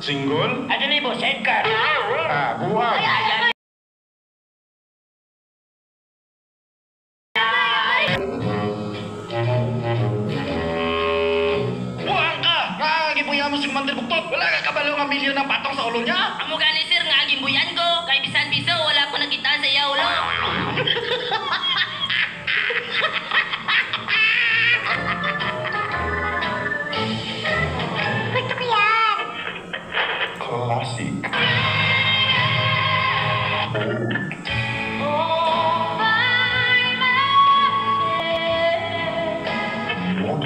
Single? Ano libo, sidecar? Buwag. Buwag ka! Nakagibuya mo si Mandir Buktot. Wala ka kabalo nga milyon ng patong sa ulo niya. Amo gani sir, nga agimbuyan ko. Kay bisan biso, wala ko nakita sa iya ulo. Gusto ko yan! Classic.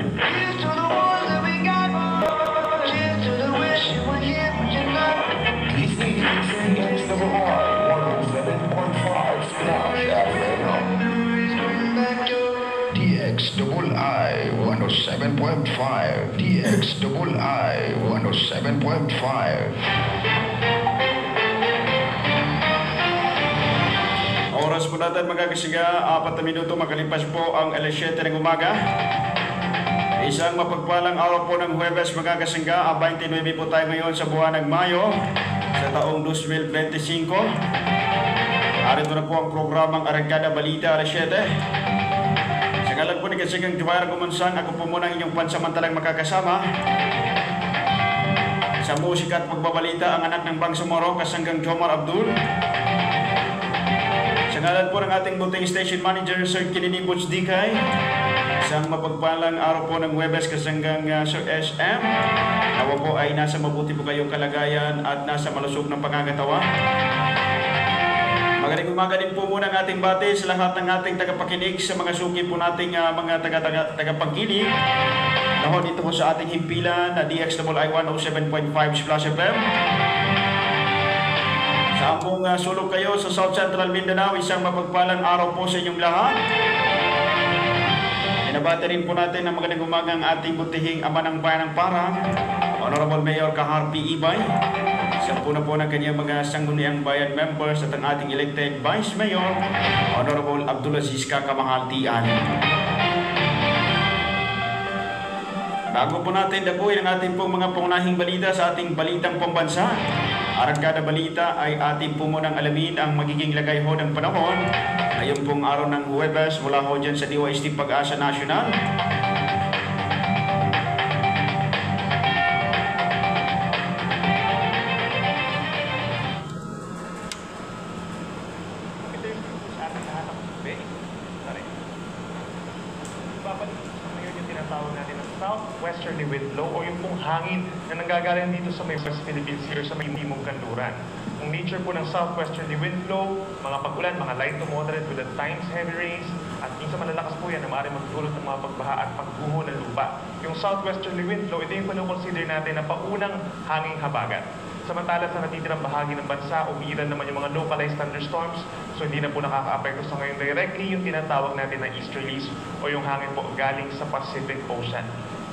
Here's to the ones that we got. Cheers to the wish you were here, but you're not. This is DX7.5 Splash FM. DXII 107.5. DXII 107.5. Oras po natin mga kasiga, 4 na minuto makalipas po ang alas 7 ng umaga. Isang mapagpalang araw po ng Huwebes mga kasingga, 29 po tayo ngayon sa buwan ng Mayo sa taong 2025. Arito na po ang programang Arangkada Balita alas 7. Sa ngalan po ni Kasigang Juwaira Gumansang, ako po muna ang inyong pansamantalang makakasama. Sa musika at pagbabalita, ang anak ng Bangsamoro, Kasanggang Jomar Abdul. Sa ngalan po ng ating buting station manager, Sir Kinini Butch Dikay. Isang mapagpalang araw po ng Huwebes kasanggang Sir SM. Nawa po ay nasa mabuti po kayong kalagayan at nasa malusog ng pangangatawa. Magaling umaga din po muna ang ating bati sa lahat ng ating tagapakinig, sa mga suki po nating mga tagapagkinig. Nahon dito po sa ating himpilan na DXII 107.5 Splash FM. Sa ambong sulok kayo sa South Central Mindanao, isang mapagpalang araw po sa inyong lahat. Inabati rin po natin ang magandang umaga ang ating butihing ama ng bayan ng Parang, Honorable Mayor Kahar P. Ibay. Siya po na po ng kanyang mga sangguniang bayan members at ang ating elected Vice Mayor, Honorable Abdulaziz Kakamahal Tian. Bago po natin dakuin ang ating pong mga pangunahing balita sa ating balitang pambansa, Arangkada Balita ay ating po munang alamin ang magiging lagay ho ng panahon ngayong pong araw ng Huwebes mula ho dyan sa DYST Pag-asa National. Southwesterly wind flow o yung pong hangin na nanggagaling dito sa may West Philippine Sea or sa may Timog Kanluran. Ang nature po ng southwesterly wind flow, mga pag-ulan, mga light to moderate with at times heavy rains, at minsan malalakas po yan na maaaring magdulot ng mga pagbaha at pagguho ng lupa. Yung southwesterly wind flow, ito yung consider natin na paunang hanging habagat. Samantala sa natitirang bahagi ng bansa, umiiral naman yung mga localized thunderstorms, so hindi na po nakaka-apekto sa ngayon directly yung tinatawag natin na easterlies o yung hangin po galing sa Pacific Ocean.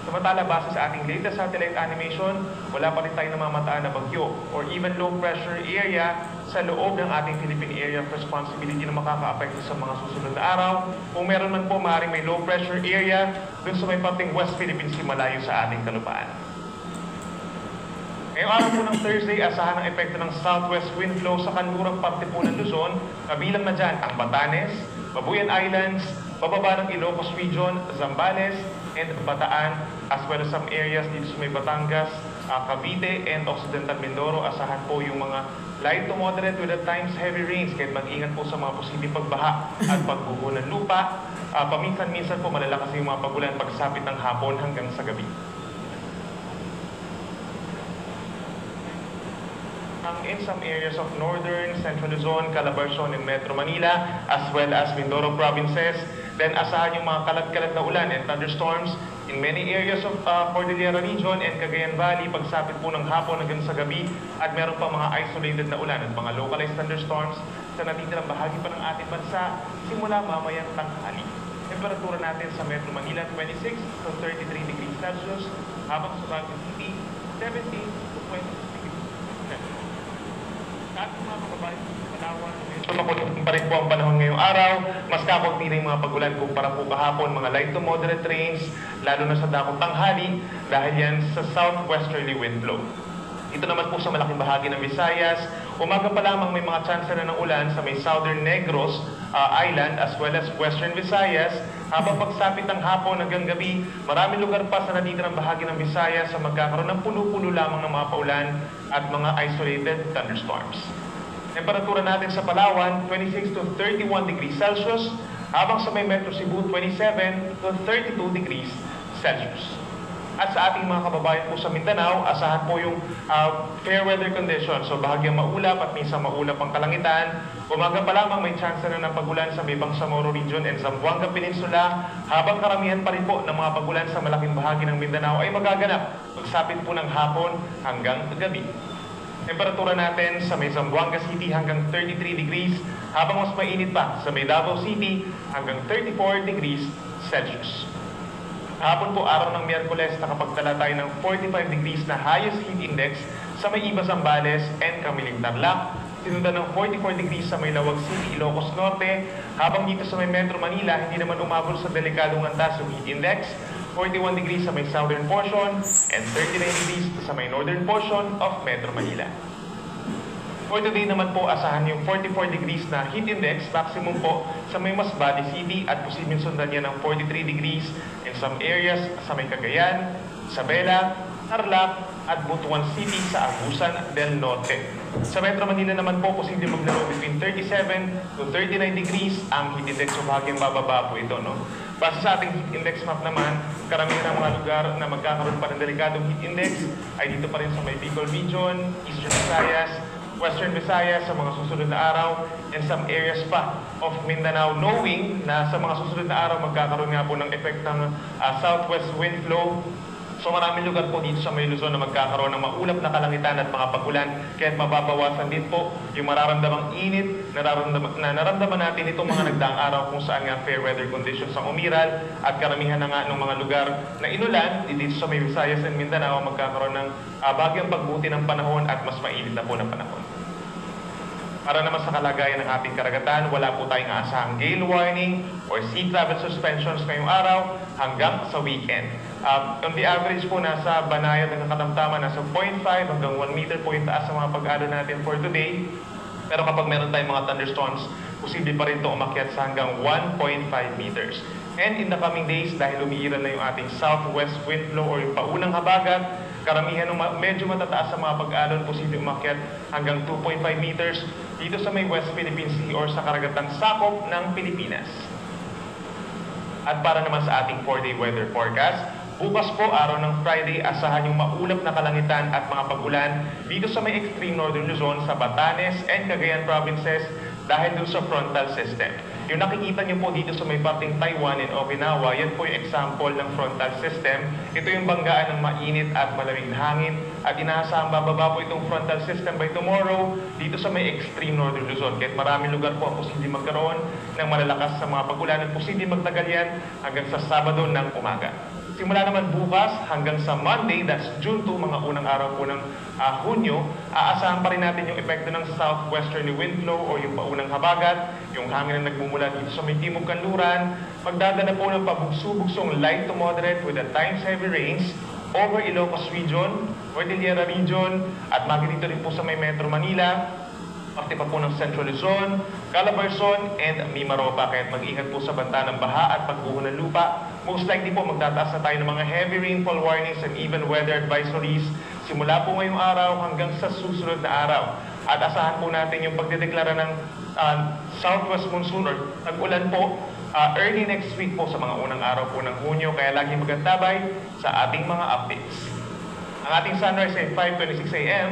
Samantala, base sa ating latest satellite animation, wala pa rin tayong namamataan na bagyo or even low pressure area sa loob ng ating Philippine Area of Responsibility na makaka-apekto sa mga susunod na araw. Kung meron man po, maaaring may low pressure area dun sa may parting West Philippine Sea malayo sa ating kalupaan. Ngayong araw po ng Thursday, asahan ang epekto ng southwest wind flow sa kanlurang parte po ng Luzon, kabilang na dyan ang Batanes, Babuyan Islands, bababa ng Ilocos Region, Zambales, and Bataan, as well as some areas dito sa may Batangas, Cavite, and Occidental Mindoro. Asahan po yung mga light to moderate with at times heavy rains, kaya mag-ingat po sa mga posibleng pagbaha at pagguho ng lupa. Paminsan-minsan po malalakas yung mga pagulan pagsapit ng hapon hanggang sa gabi. In some areas of northern, central Luzon, Calabarzon, and Metro Manila, as well as Mindoro provinces, then asahan yung mga kalat-kalat na ulan and thunderstorms in many areas of Cordillera region and Cagayan Valley, pagsapit po ng hapon hanggang sa gabi, at meron pa mga isolated na ulan at mga localized thunderstorms sa natitirang bahagi pa ng ating bansa simula mamayang tanghali. Temperatura natin sa Metro Manila 26 to 33 degrees Celsius, habang sa Baguio City 17 to 20 degrees Celsius. At mga kababayan, makulit pa rin po ang panahon ngayong araw. Mas kakunti na yung mga pagulan kumpara po kahapon, mga light to moderate rains, lalo na sa dakong tanghali dahil yan sa southwesterly wind flow. Dito naman po sa malaking bahagi ng Visayas, umaga pa lamang may mga chance na ng ulan sa may Southern Negros Island as well as Western Visayas. Habang pagsapit ng hapon hanggang gabi, maraming lugar pa sa natitirang bahagi ng Visayas sa magkakaroon ng puno-puno lamang ng mga paulan at mga isolated thunderstorms. Temperatura natin sa Palawan, 26 to 31 degrees Celsius, habang sa may Metro Cebu, 27 to 32 degrees Celsius. At sa ating mga kababayan po sa Mindanao, asahan po yung fair weather conditions. So bahagyang maulap at minsan maulap ang kalangitan. Umaga pa lamang may chance na ng pagulan sa may Bangsamoro Region and Zamboanga Peninsula, habang karamihan pa rin po ng mga pagulan sa malaking bahagi ng Mindanao ay magaganap pagsapit po ng hapon hanggang gabi. Temperatura natin sa may Zamboanga City hanggang 33 degrees, habang mas mainit pa sa may Davao City hanggang 34 degrees Celsius. Hapon po araw ng Miyerkules, nakapagtala tayo ng 45 degrees na highest heat index sa may Iba Zambales and Camiling Tarlac. Sinundan ng 44 degrees sa may Lawag City, Ilocos Norte, habang dito sa may Metro Manila, hindi naman umabot sa delikadong antas yung heat index. 41 degrees sa may southern portion and 39 degrees sa may northern portion of Metro Manila. For today naman po, asahan yung 44 degrees na heat index, maximum po sa may Masbate City at posibleng sundan niya ng 43 degrees in some areas sa may Cagayan, Isabela, Tarlac at Butuan City sa Agusan del Norte. Sa Metro Manila naman po, posibleng maglaro between 37 to 39 degrees ang heat index, so bahagyang bababa po ito, no? Base sa ating heat index map naman, karamihan ng mga lugar na magkakaroon pa ng delikadong heat index ay dito pa rin sa may Bicol Region, Eastern Visayas, Western Visayas sa mga susunod na araw, and some areas pa of Mindanao, knowing na sa mga susunod na araw magkakaroon nga po ng effect ng southwest wind flow. So maraming lugar po dito sa may Luzon na magkakaroon ng maulap na kalangitan at mga pagulan, kaya mababawasan din po yung mararamdamang init na naramdaman natin itong mga nagdaang araw kung saan nga fair weather conditions ang umiral, at karamihan na nga ng mga lugar na inulan dito sa may Visayas and Mindanao magkakaroon ng bagyang pagbuti ng panahon at mas mainit na po ng panahon. Para naman sa kalagayan ng ating karagatan, wala po tayong aasahang gale warning or sea travel suspensions ngayong araw hanggang sa weekend. On the average po, nasa banayad ng katamtaman, nasa 0.5 hanggang 1 meter po yung taas sa mga pag-alo natin for today. Pero kapag meron tayong mga thunderstorms, posible pa rin ito umakyat sa hanggang 1.5 meters. And in the coming days, dahil umiiral na yung ating southwest wind flow or yung paunang habagat, karamihan ng medyo matataas sa mga pag-alon, posible umakyat hanggang 2.5 meters dito sa may West Philippine Sea or sa karagatang sakop ng Pilipinas. At para naman sa ating 4-day weather forecast, bukas po, araw ng Friday, asahan yung maulap na kalangitan at mga pag-ulan dito sa may extreme northern Luzon, sa Batanes and Cagayan provinces dahil dun sa frontal system. Yung nakikita nyo po dito sa may parting Taiwan and Okinawa, yan po yung example ng frontal system. Ito yung banggaan ng mainit at malamig na hangin, at inaasahang bababa po itong frontal system by tomorrow dito sa may extreme northern Luzon. Kahit maraming lugar po ang posibleng magkaroon ng malalakas sa mga pag-ulan at posibleng magtagal yan hanggang sa Sabado ng umaga. Simula naman bukas hanggang sa Monday, that's June 2, mga unang araw po ng Hunyo, aasahan pa rin natin yung epekto ng southwesterly wind flow o yung paunang habagat, yung hangin na nagmumula dito sa may timog kanluran, magdadala po ng pabugso-bugsong light to moderate with at times heavy rains over Ilocos Region, Cordillera Region, at magdito rin po sa may Metro Manila, parte pa po ng Central Luzon, Calabarzon, and Mimaropa. Kaya mag-ingat po sa banta ng baha at pagguho ng lupa. Most likely po magtataas na tayo ng mga heavy rainfall warnings and even weather advisories simula po ngayong araw hanggang sa susunod na araw. At asahan po natin yung pagdedeklara ng southwest monsoon or tag-ulan po early next week po sa mga unang araw po ng Hunyo. Kaya lagi magantabay sa ating mga updates. Ang ating sunrise ay 5:26 a.m.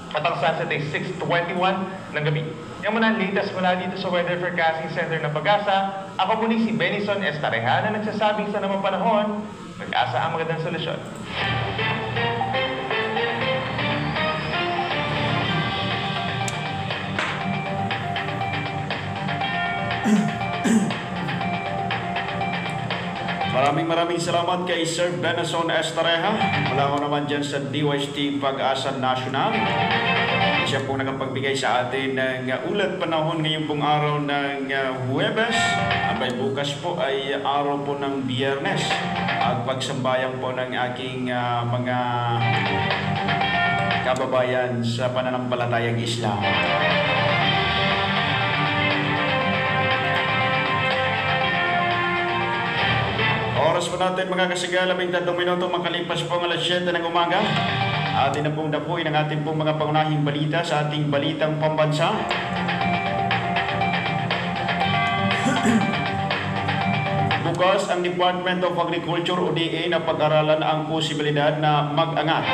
at ang sunset ay 6:21 ng gabi. Yan muna ang latest mula dito sa Weather Forecasting Center ng Pag-asa. Ako muli si Benison Estareja na nagsasabing sa namang panahon, Pag-asa ang magandang solusyon. Maraming salamat kay Sir Benison Estareja. Mula ko naman dyan sa DYST Pag-asa National. Siya po nakapagbigay sa atin ng ulat panahon ngayong pong araw ng Huwebes. Abay bukas po ay araw po ng Biyernes. At pagsambayang po ng aking mga kababayan sa pananampalatayang Islam. Oras po natin mga kasiga, 13 minuto makalipas po ang alas 7 ng umaga. Atin na pong dapuin ang ating pong mga pangunahing balita sa ating balitang pambansa. Bukas ang Department of Agriculture o DA na pag-aralan ang posibilidad na mag-angat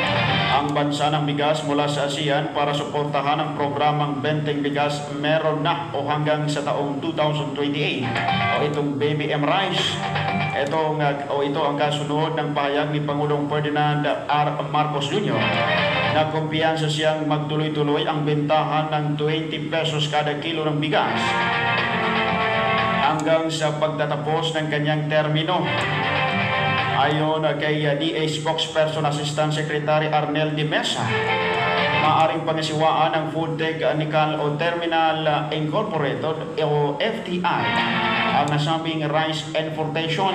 ang bansa ng bigas mula sa ASEAN para suportahan ang programang Benteng Bigas Meron Na o hanggang sa taong 2028 o itong Baby M Rice. Ito ang kasunod ng pahayag ni Pangulong Ferdinand R. Marcos Jr. na kumpiyansa siyang magtuloy-tuloy ang bentahan ng 20 pesos kada kilo ng bigas hanggang sa pagtatapos ng kanyang termino. Ayon kay DA Spokesperson Assistant Secretary Arnel de Mesa, maaaring pangasiwaan ng Food Technical o Terminal Incorporated o FTI ang nasabing rice importation.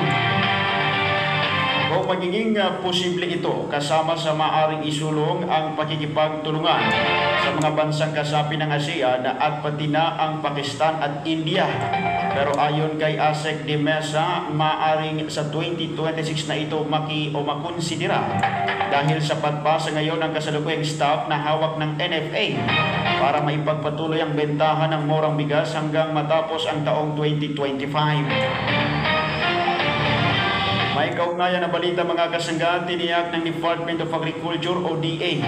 Kung magiging posible ito, kasama sa maaaring isulong ang pakikipagtulungan sa mga bansang kasapi ng ASEAN at pati na ang Pakistan at India. Pero ayon kay ASEC de Mesa, maaaring sa 2026 na ito makonsidera dahil sapat pa sa ngayon ang kasalukuyang stock na hawak ng NFA para maipagpatuloy ang bentahan ng murang bigas hanggang matapos ang taong 2025. May kaugnayan na balita mga kasangga, tiniyak ng Department of Agriculture o DA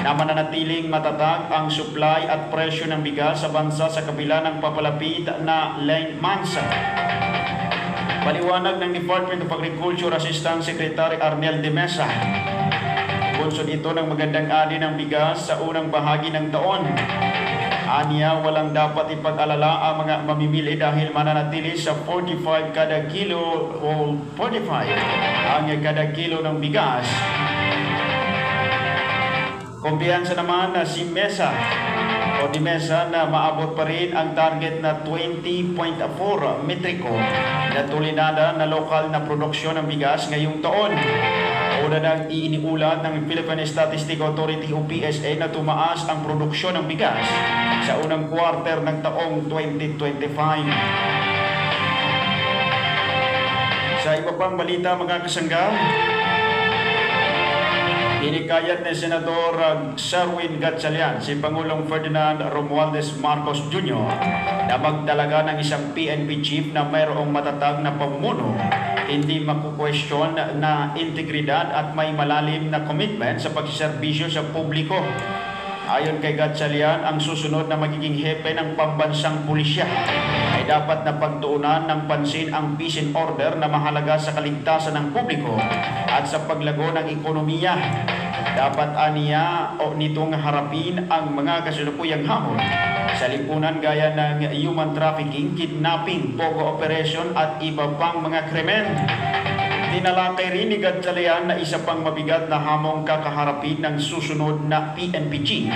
na mananatiling matatag ang supply at presyo ng bigas sa bansa sa kabila ng papalapit na lane months. Paliwanag ng Department of Agriculture Assistant Secretary Arnel de Mesa, bunsod ito ng magandang ani ng bigas sa unang bahagi ng taon. Aniya, walang dapat ipag-alala ang mga mamimili dahil mananatili sa 45 kada kilo o 45 ang kada kilo ng bigas. Kumpiyansa naman na si Mesa o di Mesa na maabot pa rin ang target na 20.4 metriko na tulinada na lokal na produksyon ng bigas ngayong taon. Una nang iniulat ng Philippine Statistics Authority o PSA na tumaas ang produksyon ng bigas sa unang quarter ng taong 2025. Sa iba pang balita mga kasangga, inikayat ni Senador Sherwin Gatchalian si Pangulong Ferdinand Romualdez Marcos Jr. na magtalaga ng isang PNP chief na mayroong matatag na pamumuno, hindi makukwestiyon na integridad at may malalim na commitment sa pagsiserbisyo sa publiko. Ayon kay Gatchalian, ang susunod na magiging hepe ng pambansang pulisya ay dapat na pagtuunan ng pansin ang peace and order na mahalaga sa kaligtasan ng publiko at sa paglago ng ekonomiya. Dapat aniya o nitong harapin ang mga kasalukuyang hamon sa lipunan gaya ng human trafficking, kidnapping, pogo operation at iba pang mga krimen. Tinalakay rin ni Gatchalian na isa pang mabigat na hamong kakaharapin ng susunod na PNP chief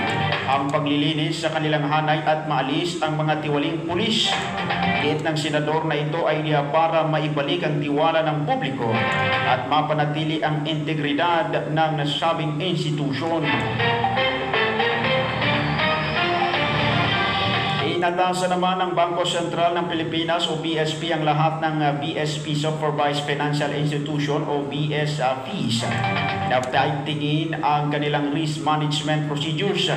ang paglilinis sa kanilang hanay at maalis ang mga tiwaling pulis. Giit ng senador na ito ay para maibalik ang tiwala ng publiko at mapanatili ang integridad ng nasabing institusyon. Inatasan naman ng Bangko Sentral ng Pilipinas o BSP ang lahat ng BSP Supervised Financial Institution o BSPs na tingin ang kanilang risk management procedures.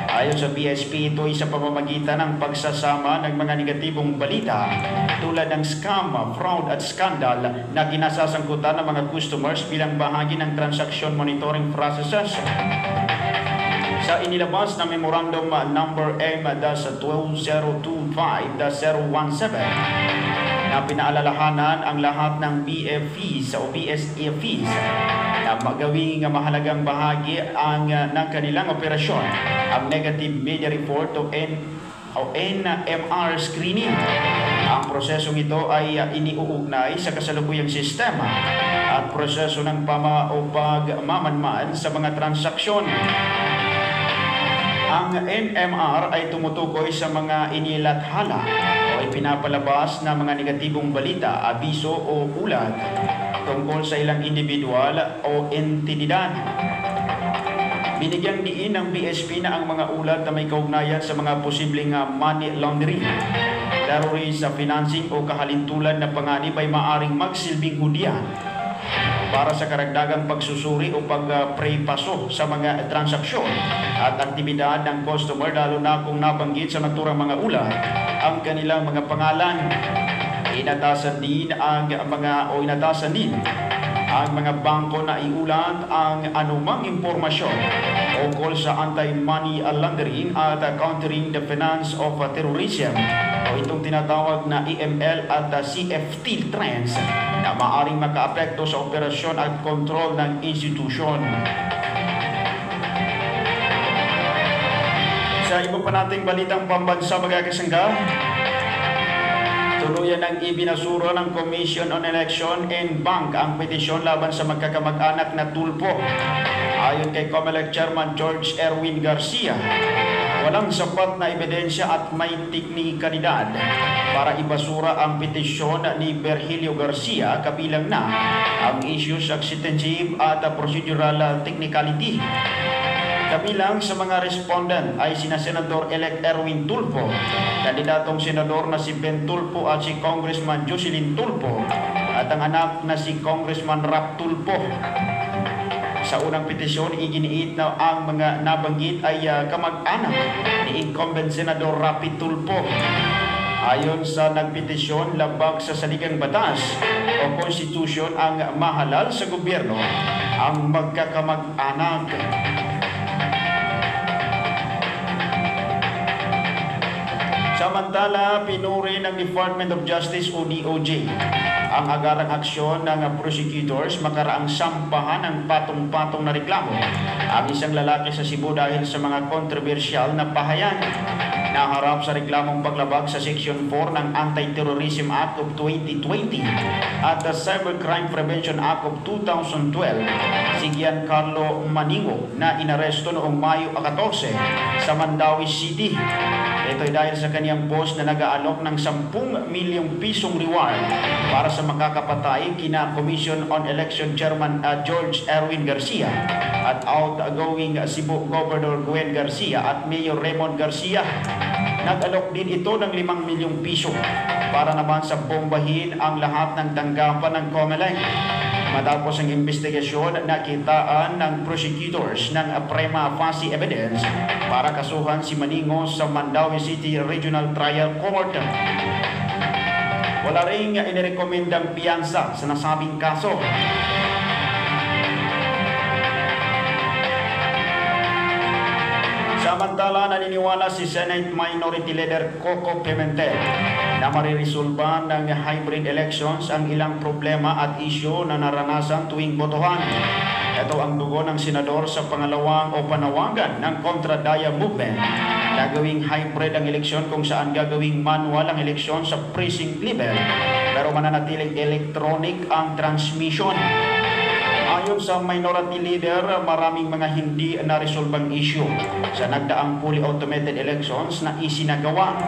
Ayon sa BSP, ito ay sa pamamagitan ng pagsasama ng mga negatibong balita tulad ng scam, fraud at scandal na kinasasangkutan ng mga customers bilang bahagi ng transaction monitoring processes. Sa inilabas na Memorandum Number M-2025-017 na pinaalalahanan ang lahat ng BFEs o BSFEs na magawing mahalagang bahagi ng kanilang operasyon ang Negative Media Report o NMR screening. Ang prosesong ito ay iniuugnay sa kasalukuyang sistema at proseso ng pagmamanman sa mga transaksyon. Ang NMR ay tumutukoy sa mga inilathala o ipinapalabas na mga negatibong balita, abiso o ulat tungkol sa ilang individual o entidad. Binigyang diin ng BSP na ang mga ulat na may kaugnayan sa mga posibleng money laundering, terrorist financing o kahalintulan na panganib ay maaring magsilbing hudyan para sa karagdagang pagsusuri o pagprepaso sa mga transaksyon at aktibidad ng customer, lalo na kung nabanggit sa naturang mga ulat ang kanilang mga pangalan. Inatasan din ang mga bangko na iulat ang anumang impormasyon ukol sa anti-money laundering at countering the finance of terrorism o itong tinatawag na EML at CFT trends na maaaring makaapekto sa operasyon at kontrol ng institusyon. Sa iba pa nating balitang pambansa, mga kasangga, tuluyan ng ibinasura ng Commission on Election and Bank ang petisyon laban sa magkakamag-anak na tulpo. Ayon kay COMELEC Chairman George Erwin Garcia, walang sapat na ebidensya at may teknikalidad para ibasura ang petisyon ni Virgilio Garcia, kabilang na ang issues substantive at procedural technicality. Kabilang sa mga respondent ay sina Senador-elect Erwin Tulfo, kandidatong senador na si Ben Tulfo at si Congressman Jocelyn Tulfo at ang anak na si Congressman Rap Tulfo. Sa unang petisyon, iginiit na ang mga nabanggit ay kamag-anak ni incumbent Senador Rapi Tulfo. Ayon sa nagpetisyon, labag sa saligang batas o konstitusyon ang mahalal sa gobyerno ang magkakamag-anak. Samantala, pinuri ng Department of Justice o DOJ ang agarang aksyon ng prosecutors makaraang sampahan ng patong-patong na reklamo ang isang lalaki sa Cebu dahil sa mga kontrobersyal na pahayag. Naharap sa reklamong paglabag sa Section 4 ng Anti-Terrorism Act of 2020 at the Cybercrime Prevention Act of 2012, si Giancarlo Maningo na inaresto noong Mayo 14 sa Mandaue City. Ito ay dahil sa kaniyang post na nag-aalok ng 10 milyong pisong reward para sa makakapatay kina Commission on Election Chairman George Erwin Garcia at outgoing Cebu Governor Gwen Garcia at Mayor Raymond Garcia. Nag-alok din ito ng 5 milyong piso para naman sa bombahin ang lahat ng tanggapan ng COMELEC. Matapos ang investigasyon, nakitaan ng prosecutors ng prima facie evidence para kasuhan si Maningo sa Mandaue City Regional Trial Court. Wala ring inirekomendang piyansa sa nasabing kaso. Samantala, naniniwala si Senate Minority Leader Coco Pimentel na mariresolba ng hybrid elections ang ilang problema at isyu na naranasan tuwing botohan. Ito ang dugo ng senador sa pangalawang o panawagan ng Kontra-Daya Movement na gawing hybrid ang eleksyon kung saan gagawing manual ang eleksyon sa precinct level pero mananatiling electronic ang transmission. Ayon sa minority leader, maraming mga hindi na-resolvang issue sa nagdaang fully automated elections na isinagawa.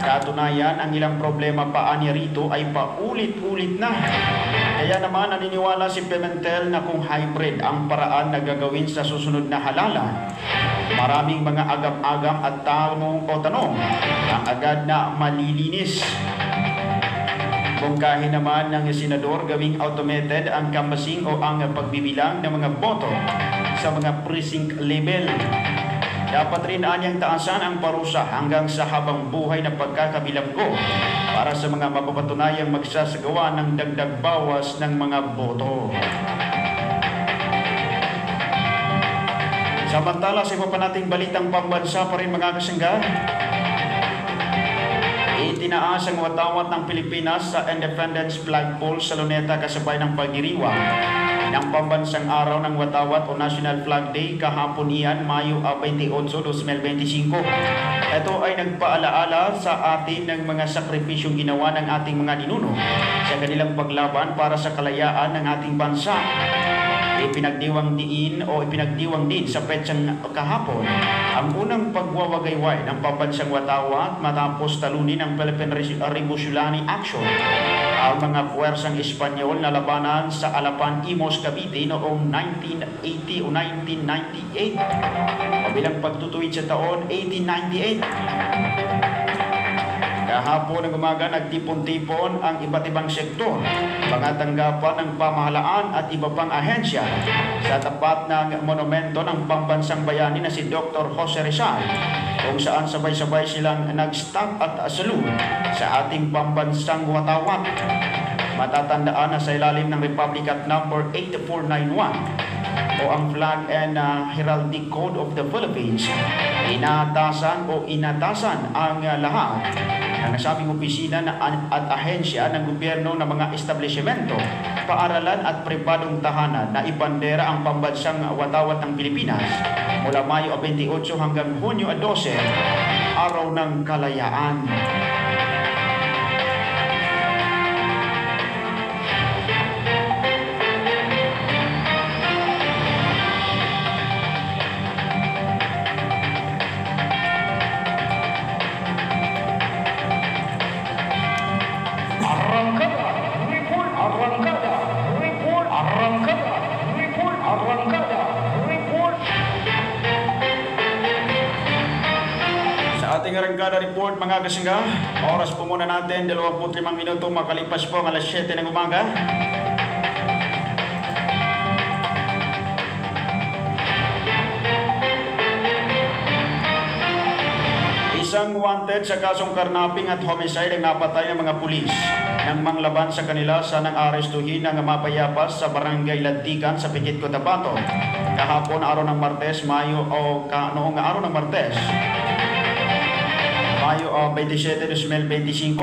Katunayan, ang ilang problema pa niya rito ay paulit-ulit na. Kaya naman naniniwala si Pimentel na kung hybrid ang paraan na gagawin sa susunod na halalan, maraming mga agam-agam at tanong ang agad na malilinis. Bungkahin naman ng senador gawing automated ang canvassing o ang pagbibilang ng mga boto sa mga precinct level. Dapat rin anyang taasan ang parusa hanggang sa habang buhay na pagkakabilanggo para sa mga mapapatunayang magsasagawa ng dagdag bawas ng mga boto. Samantala, sa iba pa nating balitang pambansa pa rin, mga kasangga, itinaas ang watawat ng Pilipinas sa Independence Flagpole sa Luneta kasabay ng pagdiriwang ng pambansang araw ng watawat o National Flag Day kahapon iyan, Mayo 28, 2025. Ito ay nagpaalaala sa atin ng mga sakripisyong ginawa ng ating mga ninuno sa kanilang paglaban para sa kalayaan ng ating bansa. ipinagdiwang din sa petsang kahapon ang unang pagwawagayway ng pambansang watawat matapos talunin ang Philippine Revolutionary Action ang mga puwersang Espanyol na labanan sa Alapan, Imos, Cavite noong 1980 o 1998 kabilang pagtutuwid sa taon 1898. Kahapon ng umaga nagtipon-tipon ang iba't ibang sektor, mga tanggapan ng pamahalaan at iba pang ahensya sa tapat ng monumento ng pambansang bayani na si Dr. Jose Rizal, kung saan sabay-sabay silang nag-stop at salute sa ating pambansang watawat. Matatandaan na sa ilalim ng Republic Act number 8491 o ang Flag and Heraldic Code of the Philippines, inatasan ang lahat ng nasabing opisina at ahensya ng gobyerno ng mga establishmento, paaralan at pribadong tahanan na ibandera ang pambansang watawat ng Pilipinas mula Mayo 28 hanggang Hunyo 12, Araw ng Kalayaan. Ating arangkada report mga kasangga, oras po muna natin 25 minuto makalipas po ang alas 7 ng umaga. Isang wanted sa kasong karnaping at homicide ang napatay ng mga pulis nang manglaban sa kanila sa nang arestuhin ng mapayapas sa barangay Lantikan sa Pikit, Cotabato kahapon araw ng Martes, noong araw ng Martes Mayo 27, 2025.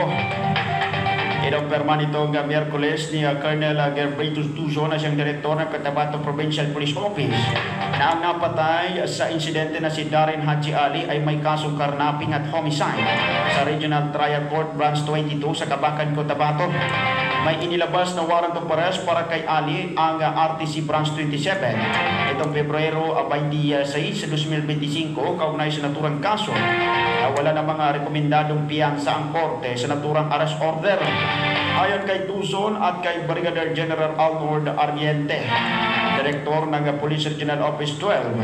Inoperma nitong Miyerkules ni Colonel Gerbritus Tuzo na siyang direktor ng Cotabato Provincial Police Office na ang napatay sa insidente na si Darren Haji Ali ay may kasong karnaping at homicide sa Regional Trial Court Branch 22 sa Kabakan, Cotabato. May inilabas na warrant of arrest para kay Ali ang RTC Branch 27 itong Pebrero 26, 2025 kaugnay sa naturang kaso na wala na mga rekomendadong piyansa ang korte sa naturang arrest order. Ayon kay Tuson at kay Brigadier General Alnord Ardiente, Direktor ng Police Regional Office 12,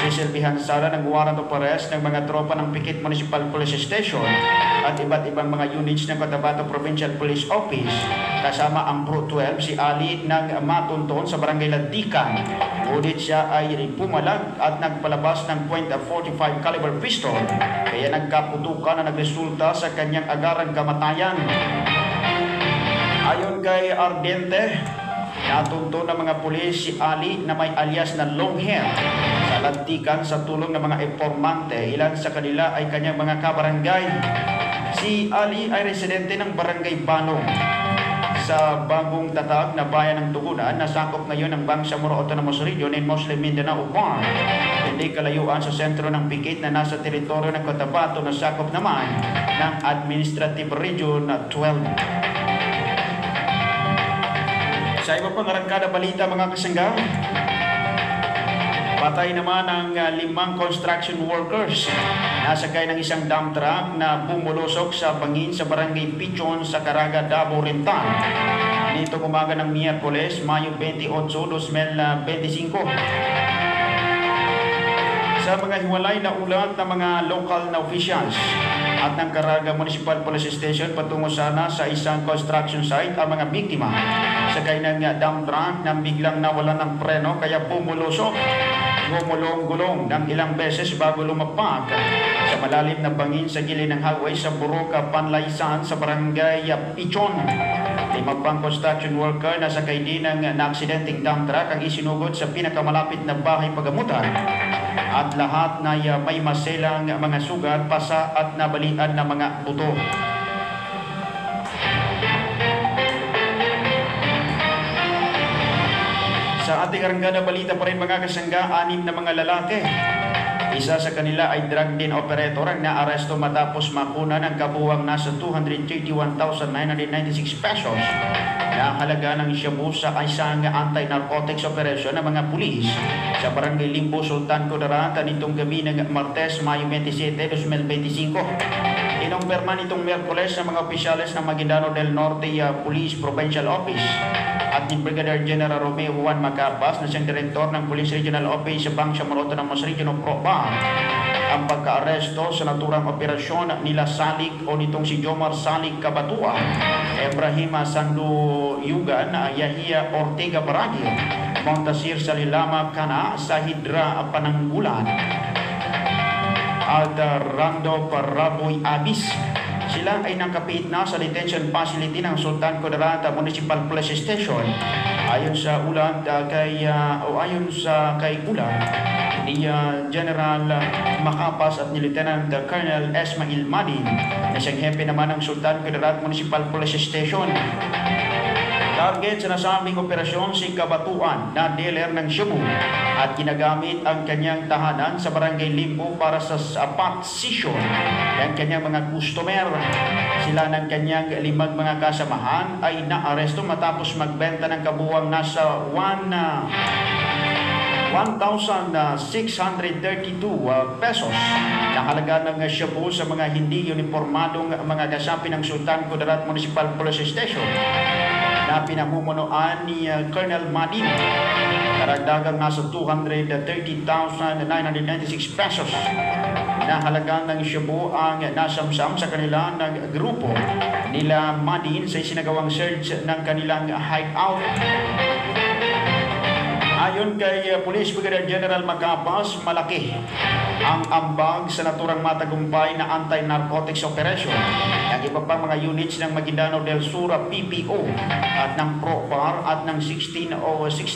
sisilbihan sana ng warrant of arrest ng mga tropa ng Pikit Municipal Police Station at iba't ibang mga units ng Cotabato Provincial Police Office kasama ang Pro 12 si Ali nang matunton sa Barangay Lantikan. Ngunit siya ay pumalag at nagpalabas ng .45 caliber pistol kaya nagkaputukan na nagresulta sa kanyang agarang kamatayan. Ayon kay Ardiente, natunto ng mga pulis si Ali na may alias na long hair sa Lantikan sa tulong ng mga informante. Ilan sa kanila ay kanyang mga kabarangay. Si Ali ay residente ng Barangay Banong sa bagong tatag na bayan ng Tugunan na sakop ngayon ng Bangsamoro Autonomous Region in Muslim Mindanao Bar. Hindi kalayuan sa sentro ng Pikit na nasa teritoryo ng Cotabato na sakop naman ng Administrative Region 12. Sa iba pang arangkada balita mga kasangga, patay naman ang 5 construction workers nasakay ng isang dump truck na bumulusok sa bangin sa Barangay Pichon sa Caraga, Davao Oriental nitong umaga ng Miyerkules, Mayo 28, 2025. Sa mga hiwalay na ulat ng mga lokal na officials at ng Caraga Municipal Police Station patungo sana sa isang construction site ang mga biktima sakay ng dump truck na biglang nawalan ng preno kaya bumulusok. Gumulong-gulong ng ilang beses bago lumapak sa malalim na bangin sa gilid ng highway sa Buroka, Panlaysan sa Barangay Pichon. 5 pang construction worker na sakay din ng na-aksidenteng dump truck ang isinugod sa pinakamalapit na bahay pagamutan at lahat na may maselang mga sugat, pasa at nabalian na mga buto. Sa ating arangkada balita pa rin mga kasangga, 6 na mga lalaki Isa sa kanila ay drug den operator ang naaresto matapos makunan ang kabuwang nasa 231,996 pesos na halaga ng shabu sa isang anti-narcotics operation ng mga pulis sa Barangay Limbo, Sultan Kudarat nitong gabi ng Martes, Mayo 27, 2025. Inumpirma nitong Miyerkules ng mga opisyales ng Maguindano del Norte Police Provincial Office at ni Brigadier General Romeo Juan Macapas na siyang direktor ng Police Regional Office sa Bangsamoro ng Mas Region of Proba ang pagka-aresto sa naturang operasyon nila Salik o nitong si Jomar Salik Kabatua, Ibrahim Sandu Yugan, Yahia Ortega Baragio, Montasir Salilama Kana, Sahidra Pananggulan at Rando Paraboy Abis. Sila ay nakapit na sa detention facility ng Sultan Kudarat Municipal Police Station. Ayon sa ulat kay ulat ni General Macapas at ni Lieutenant Colonel Esmail Madin na siyang hepe naman ng Sultan Kudarat Municipal Police Station. Target sa nasabing operasyon si Kabatuan na dealer ng shabu at ginagamit ang kanyang tahanan sa Barangay Limbo para sa sapat session ng kanyang mga customer. Sila ng kanyang 5 mga kasamahan ay naaresto matapos magbenta ng kabuwang nasa 1,632 pesos na halaga ng shabu sa mga hindi uniformadong mga kasapi ng Sultan Kudarat Municipal Police Station na pinamumunuan ni Colonel Madin. Karagdagang nasa 230,996 pesos na halaga ng shabu ang nasamsam sa kanila ng grupo nila Madin sa isinagawang search ng kanilang hideout. Ayon kay Police Brigadier General Macapas, malaki ang ambag sa naturang matagumpay na anti-narcotics operation ng iba pang mga units ng Maguindano del Sur PPO at ng PROPAR at ng 61st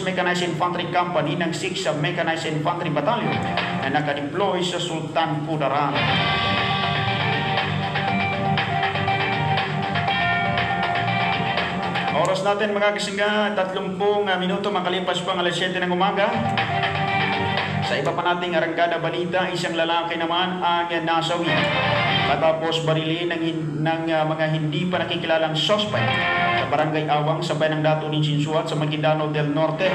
Mechanized Infantry Company ng 6th Mechanized Infantry Battalion na nakadeploy sa Sultan Kudarat. Oras natin mga kasingga, 30 minuto makalipas pa ang alas 7 ng umaga. Sa iba pa nating arangkada balita, isang lalaki naman ang nasawi matapos barilin ng mga hindi pa nakikilalang suspect sa Barangay Awang sa bayan ng Dato ni Sinsuat sa Maguindano del Norte.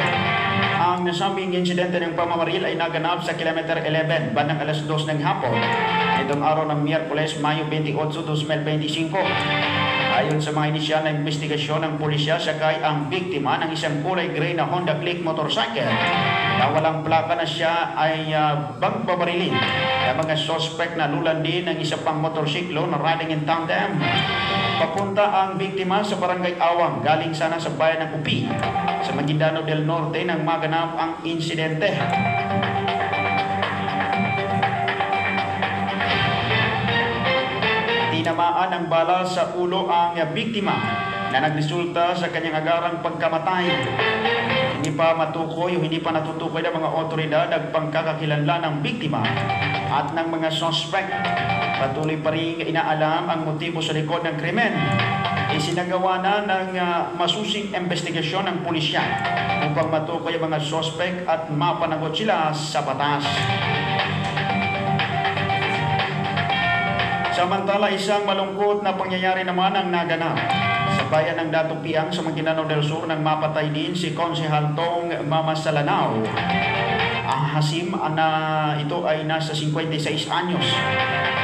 Ang nasabing insidente ng pamamaril ay naganap sa kilometer 11 bandang alas 2 ng hapon itong araw ng Miyerkules, Mayo 28, 2025. Ayon sa mga inisyal na investigasyon ng pulisya, sakay ang biktima ng isang kulay gray na Honda Click motorcycle na walang plaka na siya ay bagbabarilin ng mga suspect na lulandi ng isa pang motorsiklo na riding in tandem. Papunta ang biktima sa Barangay Awang, galing sana sa bayan ng Upi sa Maguindano del Norte nang maganap ang insidente. Tinamaan ng bala sa ulo ang biktima na nagresulta sa kanyang agarang pagkamatay. Hindi pa matukoy o hindi pa natutukoy ng mga otoridad ang pagkakakilanlan ng biktima at ng mga suspect. Patuloy pa rin inaalam ang motibo sa likod ng krimen. Isinagawa na ng masusing investigasyon ng pulisya upang matukoy ang mga suspect at mapanagot sila sa batas. Samantala, isang malungkot na pangyayari naman ang naganap sa bayan ng Dato Piang sa Maguindano del Sur nang mapatay din si Konsehal Tong Mama Salanao. Ang Hasim na ito ay nasa 56 anyos.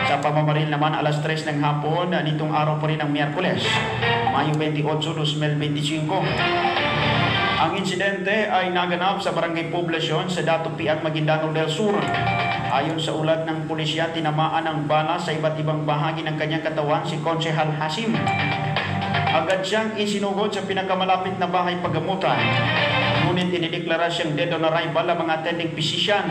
Sa pamamaril naman alas 3 ng hapon nitong araw pa rin ng Miyerkules, Mayo 28, 2025. Ang insidente ay naganap sa Barangay Poblasyon sa Dato Piang, Maguindano del Sur. Ayon sa ulat ng pulisya, tinamaan ng bala sa iba't ibang bahagi ng kanyang katawan si Konsehal Hasim. Agad siyang isinugod sa pinakamalapit na bahay paggamutan. Ngunit inideklara siyang dead on arrival ang mga attending physician.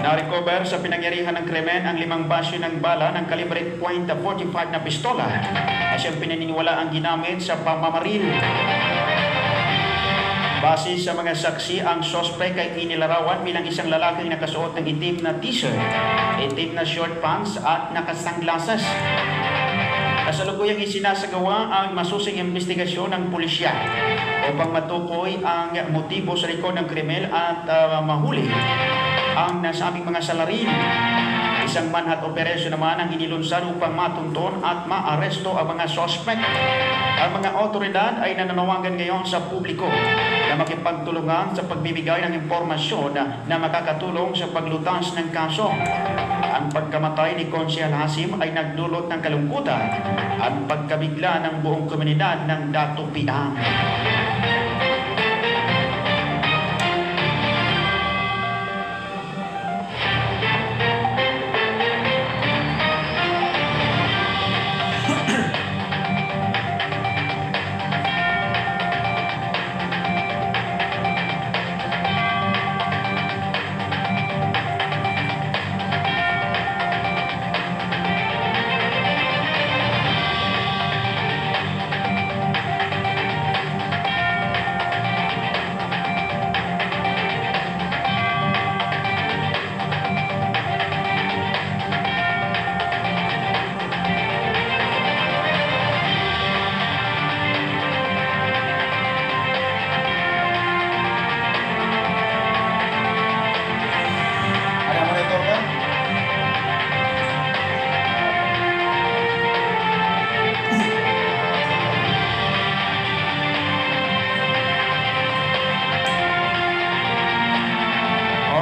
Na-recover sa pinangyarihan ng krimen ang 5 basyo ng bala ng kalibre .45 na pistola na siyang pinaniniwala ang ginamit sa pamamaril. Base sa mga saksi, ang suspect ay inilarawan bilang isang lalaking nakasuot ng itim na t-shirt, itim na short pants at nakasunglasses. Kasalukuyang isinasagawa ang masusing investigasyon ng pulisya upang matukoy ang motibo sa likod ng krimen at mahuli ang nasabing mga salarin. Isang manhunt operation naman ang inilunsad upang matunton at maaresto ang mga suspect. Ang mga otoridad ay nananawagan ngayon sa publiko na makipagtulungan sa pagbibigay ng impormasyon na makakatulong sa paglutas ng kaso. Ang pagkamatay ni Konsehal Hasim ay nagdulot ng kalungkutan at pagkabigla ng buong komunidad ng Datupiang.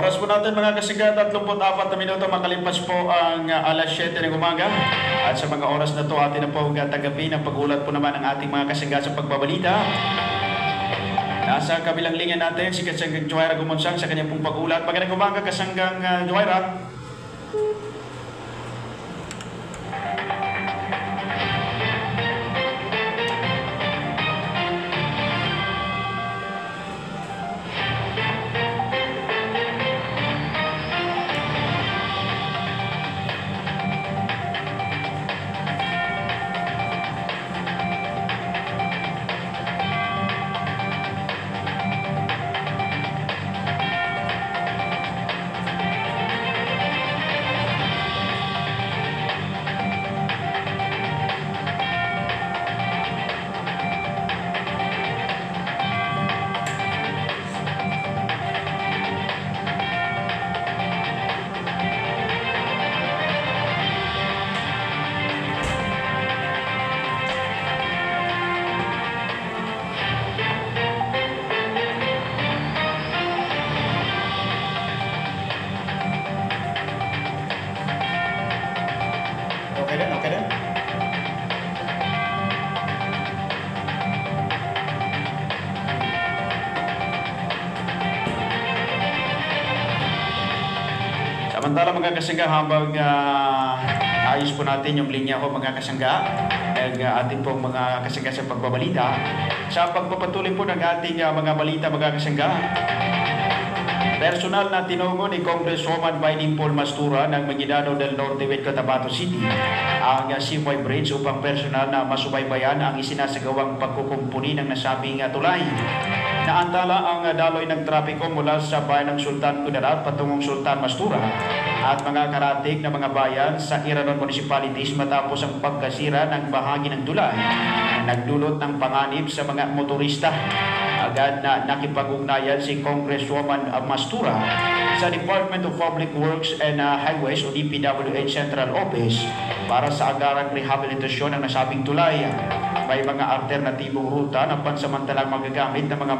Oras po natin mga kasigat, 34 na minuto makalipas po ang alas 7 ng umaga. At sa mga oras na to atin na po tagapin ang pagulat po naman ng ating mga kasigat sa pagbabalita. Nasa kabilang linya natin si Kasanggang Joyra Gumunsang sa kanyang pong pagulat. Magandang umaga Kasanggang Joyra. Okay na? Samantala mga kasangga, habang ayos po natin yung linya ko mga kasangga ng ating pong mga kasangga sa pagbabalita, sa pagpapatuloy po ng ating mga balita mga kasangga, personal na tinungo ni Congresswoman Bailey Paul Mastura ng Maguindanao del Norte, Cotabato City ang Simoy Bridge upang personal na masubaybayan ang isinasagawang pagkukumpuni ng nasabing tulay. Naantala ang daloy ng trapiko mula sa bayan ng Sultan Kudarat patungong Sultan Mastura at mga karatig na mga bayan sa Iranon Municipalities matapos ang pagkasira ng bahagi ng tulay na nagdulot ng panganib sa mga motorista. Agad na nakipag-ugnayan si Congresswoman Mastura sa Department of Public Works and Highways o DPWH Central Office para sa agarang rehabilitasyon ng nasabing tulay. May mga alternatibong ruta na pansamantalang magagamit ng mga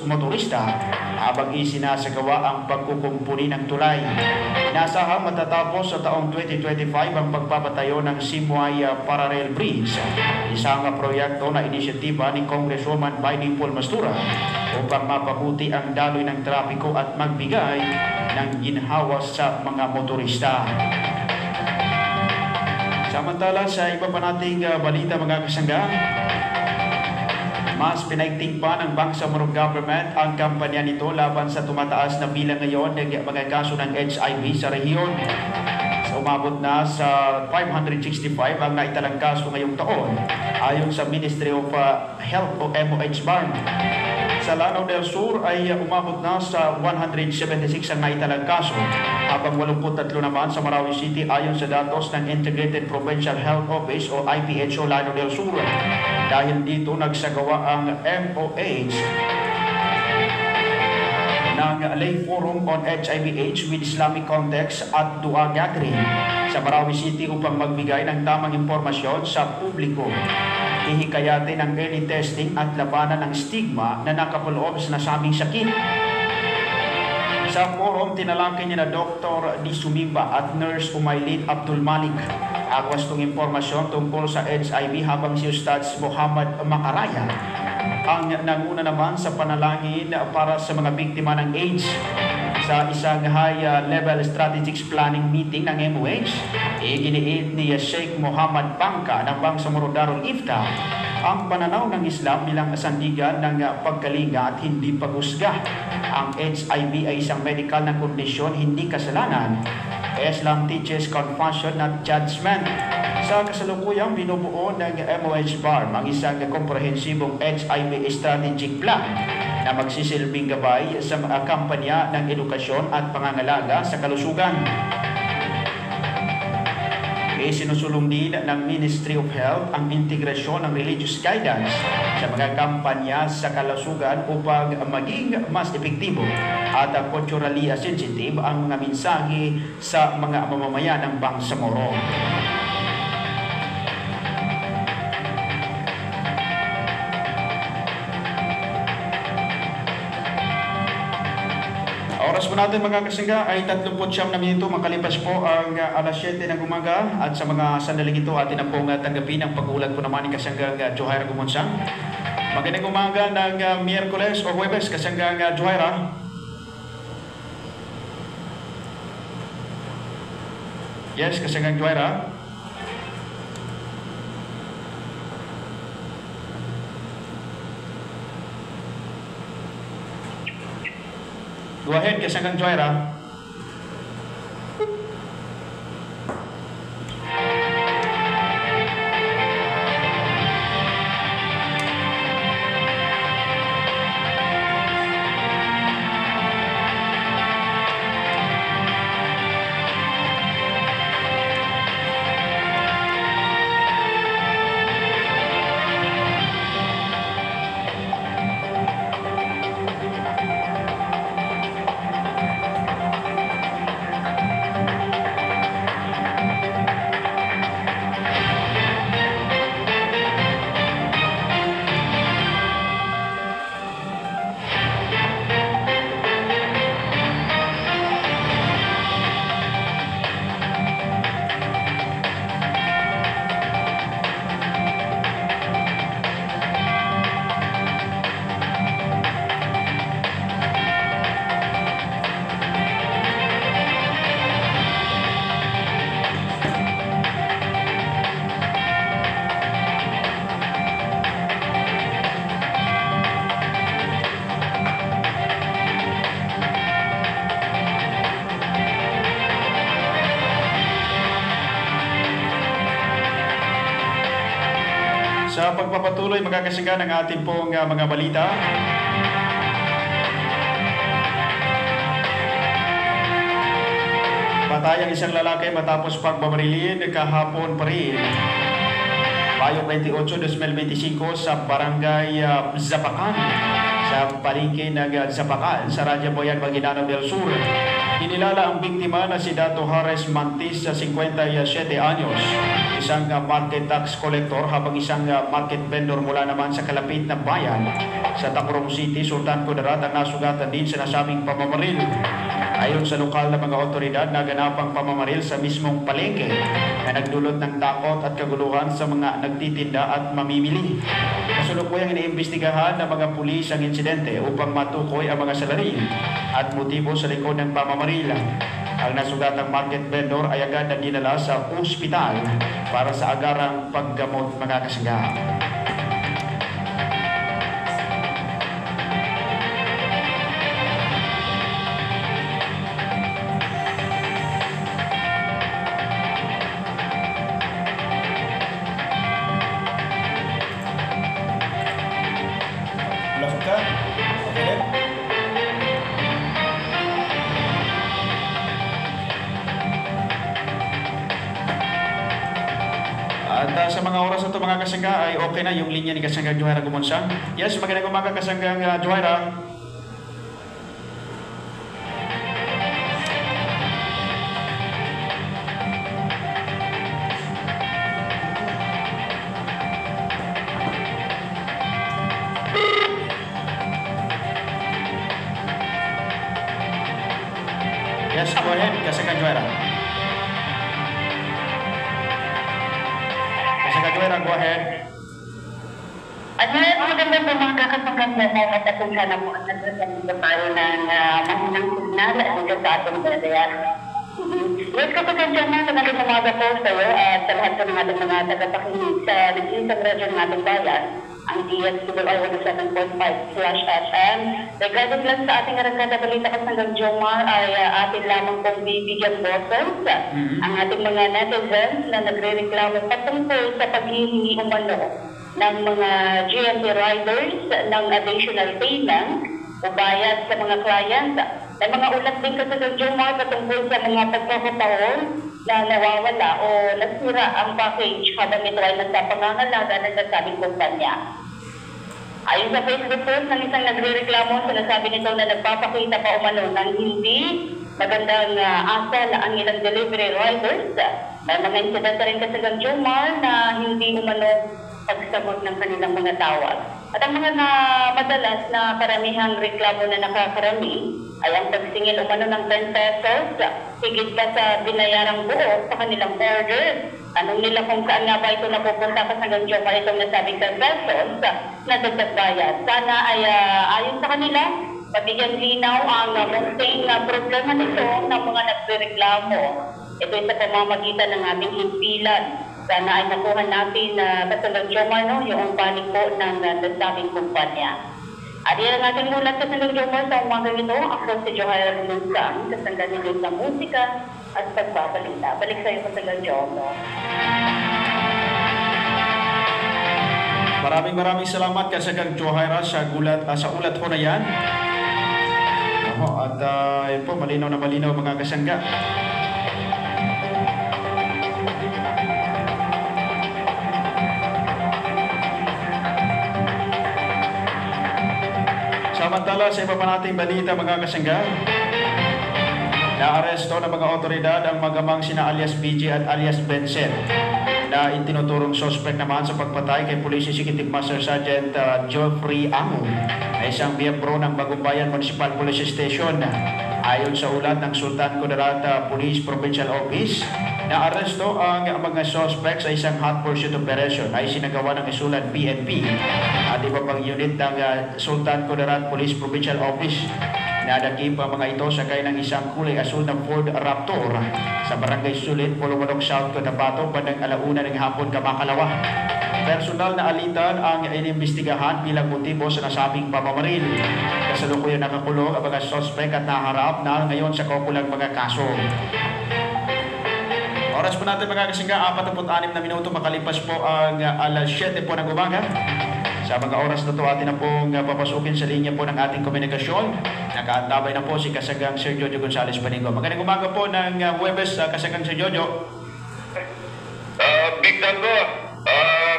motorista habang isinasagawa ang pagkukumpuni ng tulay. Inasahang matatapos sa taong 2025 ang pagpapatayo ng Simoy Parallel Bridge, isang proyekto na inisyatiba ni Congresswoman Bailey Paul Mastura upang mapabuti ang daloy ng trapiko at magbigay ng ginhawa sa mga motorista. Samantala sa iba pa nating balita mga kasangga, mas pinaigting pa ng Bangsamoro Government ang kampanya nito laban sa tumataas na bilang ngayon ng mga kaso ng HIV sa rehiyon. So, umabot na sa 565 ang naitalang kaso ngayong taon ayon sa Ministry of Health o MOH BARM. Sa Lanao del Sur ay umabot na sa 176 ang naitalang kaso, habang 83 naman sa Marawi City ayon sa datos ng Integrated Provincial Health Office o IPHO Lanao del Sur. Dahil dito nagsagawa ang MOH ng Lay Forum on HIV/AIDS with Islamic Context at Dua Gathering sa Marawi City upang magbigay ng tamang impormasyon sa publiko. Ihikayatin ang early testing at labanan ng stigma na nakapuloob sa nasabing sakit. Sa forum, tinalakay niya na Dr. Di Sumimba at Nurse Umaylin Abdul Malik ang wastong impormasyon tungkol sa HIV, habang si Ustads Muhammad Makaraya ang nanguna naman sa panalangin para sa mga biktima ng AIDS. Sa isang high-level strategic planning meeting ng MOH, iginiit ni Sheikh Muhammad Pangka ng Bangsamoro Darul Ifta ang pananaw ng Islam bilang sandigan ng pagkalinga at hindi paghusga. Ang HIV ay isang medical na kondisyon, hindi kasalanan. Islam teaches compassion, not judgment. Sa kasalukuyang binubuo ng MOH BARM ang isang komprehensibong HIV strategic plan na magsisilbing gabay sa mga kampanya ng edukasyon at pangangalaga sa kalusugan. Sinusulong din ng Ministry of Health ang integrasyon ng religious guidance sa mga kampanya sa kalusugan upang maging mas epektibo at culturally sensitive ang mga mensahe sa mga mamamayan ng Bangsamoro. Oras po natin mga kasangga ay 39 na minuto makalipas po ang alas 7 ng umaga, at sa mga sandaling ito atin na pong tanggapin ang pag-ulat po naman ni kasanggang Johaira Gumunsang. Magandang umaga ng Miyerkules o Huwebes, kasanggang Johaira. Yes, kasanggang Johaira. Go ahead, kasanggang Johaira. Sa pagpapatuloy magkakasangga ng ating pong mga balita, patay ang isang lalaki matapos pagbabarilin kahapon pa rin, Mayo 28, 2025 sa Barangay Zapacan, sa palengke ng Zapacan sa Radya Boyan, Maguindanao del Sur. Inilala ang biktima na si Dato Hares Mantis sa 57 anyos, isang market tax collector, habang isang market vendor mula naman sa kalapit na bayan sa Tacloban City, Sultan Kudarat, ang nasugatan din sa nasabing pamamaril. Ayon sa lokal na mga otoridad, naganap ang pamamaril sa mismong palengke na nagdulot ng takot at kaguluhan sa mga nagtitinda at mamimili. Kasalukuyang iniimbestigahan ng mga pulis ang insidente upang matukoy ang mga salarin at motibo sa likod ng pamamaril. Ang nasugatang market vendor ay agad na dinala sa ospital para sa agarang paggamot, mga kasangga. Lasok ka? mga kasangga ay okay na yung linya ni Kasanggang Johaira Gumonsa. Yes, magandang umaga Kasanggang Johaira. Yes, go ahead, Kasanggang Johaira. Kasanggang Johaira, go ahead. Magandang umaga Kasanggang Johaira at kung sana po at nagsasalita tayo ng mahinang signal hanggang sa ating daya. Yes, Kasanggang Johaira, magandang umaga po sa iyo at sa lahat po ng ating mga tagapakinig sa nag-iisang radyo ng ating bayan, ang DSWR 107.5/FM. Regarding lang sa ating arangkada balita Kasanggang Jomar ay atin lamang pong bibigyan boses ang ating mga netizens na nagre-reklamo patungkol sa paghihingi umano ng mga GMP riders ng additional payment o bayad sa mga client. May mga ulat din Kasanggang Jomar patungkol sa mga pagkakataon na nawawala o nasira ang package habang ito ay nasa pangangalaga ng nasabing kumpanya. Ayon sa Facebook post ng isang nagre-reklamo, sinasabi nito na nagpapakita pa umano ng hindi magandang asal ang ilang delivery riders. May mga insidente rin Kasanggang Jomar na hindi umano pagsagot ng kanilang mga tawag. At ang mga madalas na karamihang reklamo na nakakarami ay ang pagsingil umano ng 10 pesos higit pa sa binayarang buo sa kanilang order. Tanong nila kung saan nga ba ito napupunta Kasanggang Jomar itong nasabing 10 pesos na dagdag bayad. Sana ay ayon sa kanila, mabigyan linaw ang munting problema nito ng mga nagrereklamo. Ito ay sa pamamagitan ng ating himpilan. Sana ay nakuha natin Kasanggang Jomar yung panig po ng nasabing kumpanya. At yan ang ating mulat Kasanggang Jomar sa umagang ito. Ako si Johaira Gumonsa, kasanggan nila sa musika at pagbabalita. Balik sa iyo Kasanggang Jomar. Maraming salamat Kasanggang Johaira sa ulat ho na yan. At yun po, malinaw na malinaw mga kasangga. Samantala sa iba pa nating balita mga kasangga, naaresto ng mga otoridad ang magamang sina alias BJ at alias Benson na itinuturong suspect naman sa pagpatay kay Police Executive Master Sergeant Geoffrey Amo ay isang miyembro ng Bagumbayan Municipal Police Station. Ayon sa ulat ng Sultan Kudarat Police Provincial Office, naaresto ang mga suspect sa isang hot pursuit operation ay sinagawa ng isulan PNP at iba pang unit ng Sultan Kudarat Police Provincial Office. Nadakip ang mga ito sakay ng isang kulay asul na Ford Raptor sa Barangay Sulit, Pulong South, Cotabato, bandang 1:00 ng hapon kamakalawa. Personal na alitan ang inimbestigahan bilang motibo sa nasabing pamamaril. Kasalukuyan nakakulong ang mga suspect at naharap na ngayon sa kaukulang mga kaso. Oras po natin mga kasingga, 46 na minuto makalipas po ang alas 7 po ng umaga. Sa mga oras na ito atin na pong papasukin sa linya po ng ating komunikasyon. Nakaantabay na po si Kasanggang Sir Jojo Gonzales Paningo. Magandang umaga po ng Huwebes, Kasanggang Sir Jojo. Big Dango,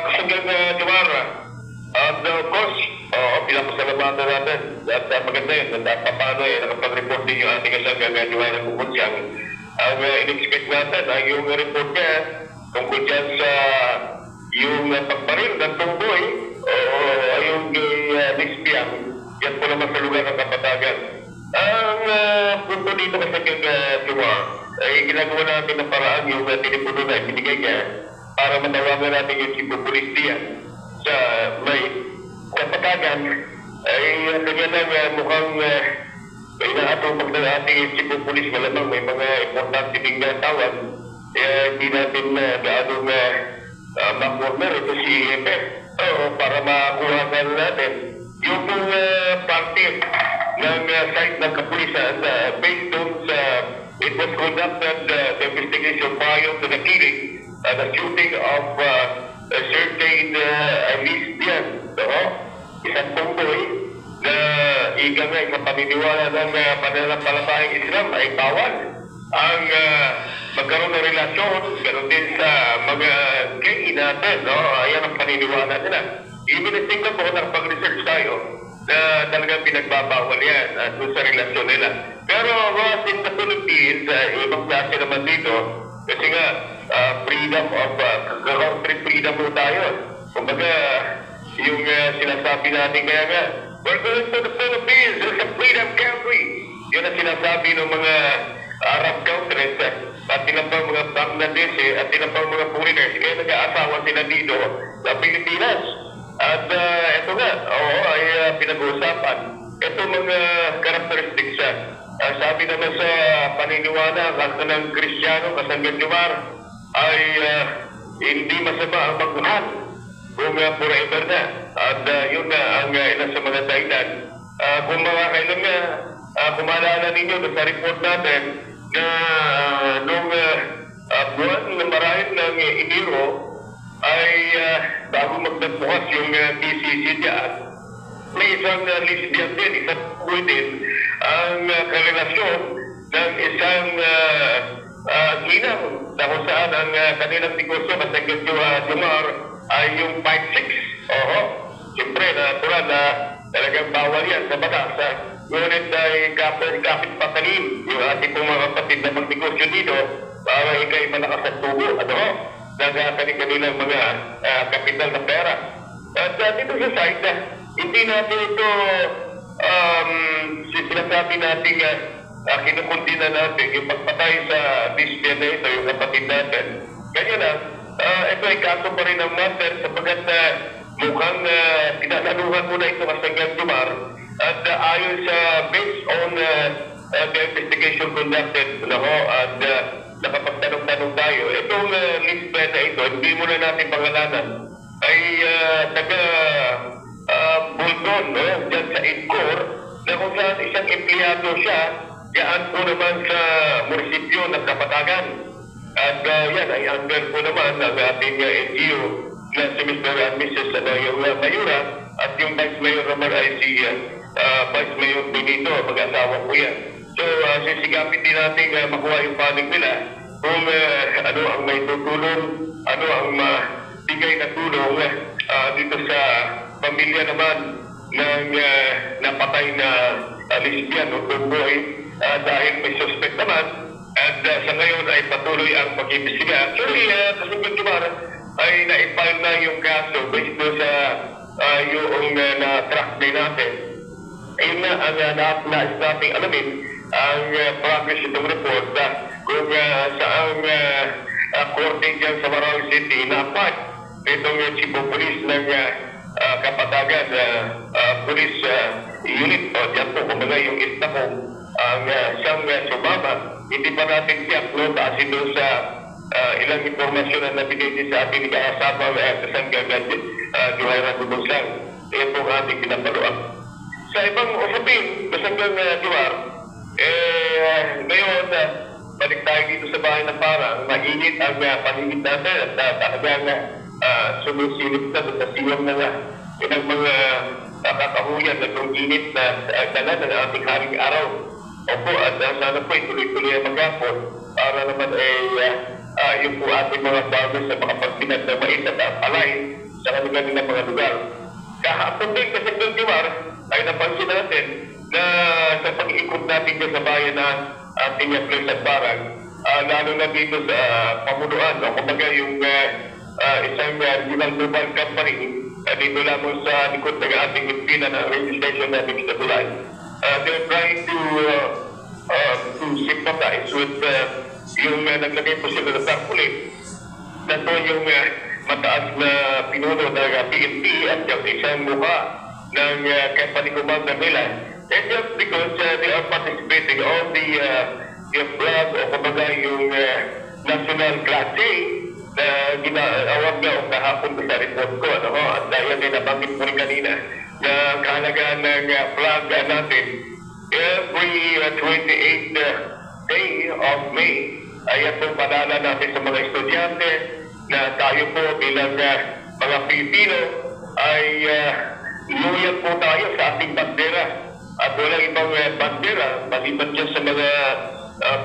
Kasanggang Jomar. And of course, pinapasalamatan natin. At maganda yun. At paano nakapag-report din yung ating Kasanggang Jomar ng Kukunsyang. Ang in-expect natin ay yung report niya tungkol dyan sa yung pagbaril ng tungboy o yung lesbian. Yan po naman sa lugar ng Kapatagan. Ang punto dito Kasanggang Jomar ay ginagawa natin ng paraan yung telepono na binigay niya para matawagan natin yung chief of police diyan sa may Kapatagan ay kanya lang mukhang inaatupag ng ating chief of police. Malamang may mga importante ding tawag hindi natin gaano ma-corner ito si EFF para makuhagan natin yung party ng side ng kapulisan based on sa it was conducted the investigation prior to the killing the shooting of a certain lesbian, isang punggoy na iga nga sa paniniwala ng pananampalatayang Islam ay bawal ang magkaroon ng relasyon, ganoon din sa mga gay natin, no? Ayan ang paniniwala nila. Even in Singapore, nakapag-research tayo na talagang pinagbabawal yan doon sa relasyon nila. Pero Ross, in the Philippines, ibang klase naman dito, kasi nga, freedom of, country freedom mo tayo. Kumbaga, yung sinasabi natin kaya nga, we're going to the Philippines, it's a freedom country. Yun ang sinasabi ng mga Arab countries, at ilang pang mga Bangladesh, at ilang pang mga foreigners, kaya nag-aasawa sila dito sa Pilipinas. At ito nga, ay pinag-uusapan. Ito mga characteristics. Sabi naman sa paniniwala, kasi ng Kristiyano, Kasanggan Jumar, ay hindi masama ang magmahal kung forever na. At yun na ang ilan sa mga dahilan. Kung mga kailan nga, kung maalala ninyo sa report natin na nung buwan na marahil ng Enero ay bago magdagbukas yung PCC diyan, may isang lesbian din, isang buhay din ang karelasyon ng isang ginang na kung saan ang kanilang negosyo Kasanggan Jumar ay yung 5-6. Siyempre, natural na talagang bawal yan sa batas. Ngunit ay kapit patalim yung ating pong mga kapatid na magnegosyo dito para ikay malakas at tubo ng kanilang mga kapital na pera. At dito sa site, hindi natin ito sinasabi natin kinukundi na natin yung pagpatay sa lesbian na ito, yung kapatid natin. Ganyan na, ito ay kaso pa rin ang matter sapagkat mukhang pinanaluhan mo na ito Kasanggan Jumar at ayon sa based on the investigation conducted at nakapagtanong-tanong tayo, itong lesbian na ito, hindi mo na natin pangalanan, ay taga Bulgon, dyan sa Idcor, na kung saan isang empleyado siya, yaan po naman sa munisipyo ng Kapatagan. At yan ay under po naman ng ating NGO na si Mr. and Mrs. yung Mayura at yung Vice Mayor naman ay si Vice Mayor Benito, mag-asawa po yan. So, sisigapin din natin makuha yung panig nila kung ano ang may tutulong, ano ang bigay na tulong dito sa pamilya naman ng napatay na lesbian o tumboy dahil may suspect naman at sa ngayon ay patuloy ang pag-imbestiga. Actually, Kasanggan Jumar ay na-file na yung kaso based doon sa yung na-track din natin. Ayun na ang nais nating alamin ang progress itong report kung saang korte dyan sa Marawi City na part itong chief of police ng Kapatagan police unit o dyan po kumbaga yung istakong ang siyang sumama. Hindi pa natin i-upload kasi doon sa ilang informasyon na nabigay sa ating kasama Kasanggan Jumar Dubunsang. Ito po ang ating pinapaluan. Sa ibang usapin, Kasanggan Jumar, ngayon, balik tayo dito sa bahay ng Parang, mainit ang paningit natin at talagang sumusilip na sa siwang na ilang mga kakahuyan na itong init na dala ng ating haring araw. Opo, at sana po ituloy-tuloy ang maghapon para naman yung po ating mga farmers na makapagpinag na mais at palay sa kanilang mga lugar. Kahapon din Kasanggan Jumar ay napansin natin na sa pag-iikot natin dyan sa bayan na ating place at Parang, lalo na dito sa pamunuan, kumbaga yung isang regional global company dito lamang sa likod ng ating pina na registration natin sa Bulay. They're trying to sympathize with yung naglagay po sila ng tarpaulin. Na to yung mataas na pinuno ng PNP at yung isang mukha ng company commander nila. And just because they are participating on the flag o kumbaga yung national class A na ginawag na o kahapon sa report ko. At dahil din nabanggit mo rin kanina na kahalagaan ng flag natin every 28th day of May ay itong padala natin sa mga estudyante na tayo po bilang mga Pilipino ay loyal po tayo sa ating bandera at walang ibang bandera maliban dyan sa mga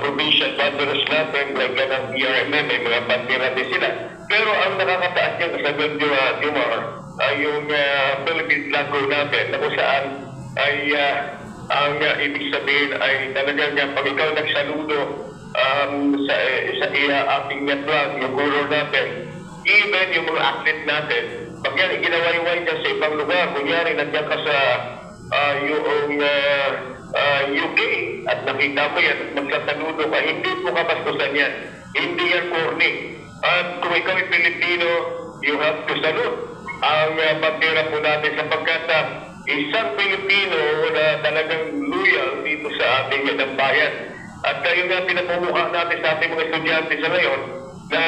provincial banderas natin, like ng ERMM, may mga bandera din sila. Pero ang nakakataas niya sa Jomar ay yung Philippine flag ko natin, na kung saan ay ang ibig sabihin ay talagang pag ikaw nagsaludo sa ating flag, yung color natin, even yung mga athlete natin, pag yan ginawayway dyan sa ibang lugar, kunyari nandiyan ka sa UK at nakita mo yan, magsasaludo ka, hindi mo kabastusan yan. Hindi yan corny. At kung ikaw ay Pilipino, you have to salute ang bandera po natin sapagkat isang Pilipino na talagang loyal dito sa ating bayan. At yung nga pinamumukha natin sa ating mga estudyante sa ngayon na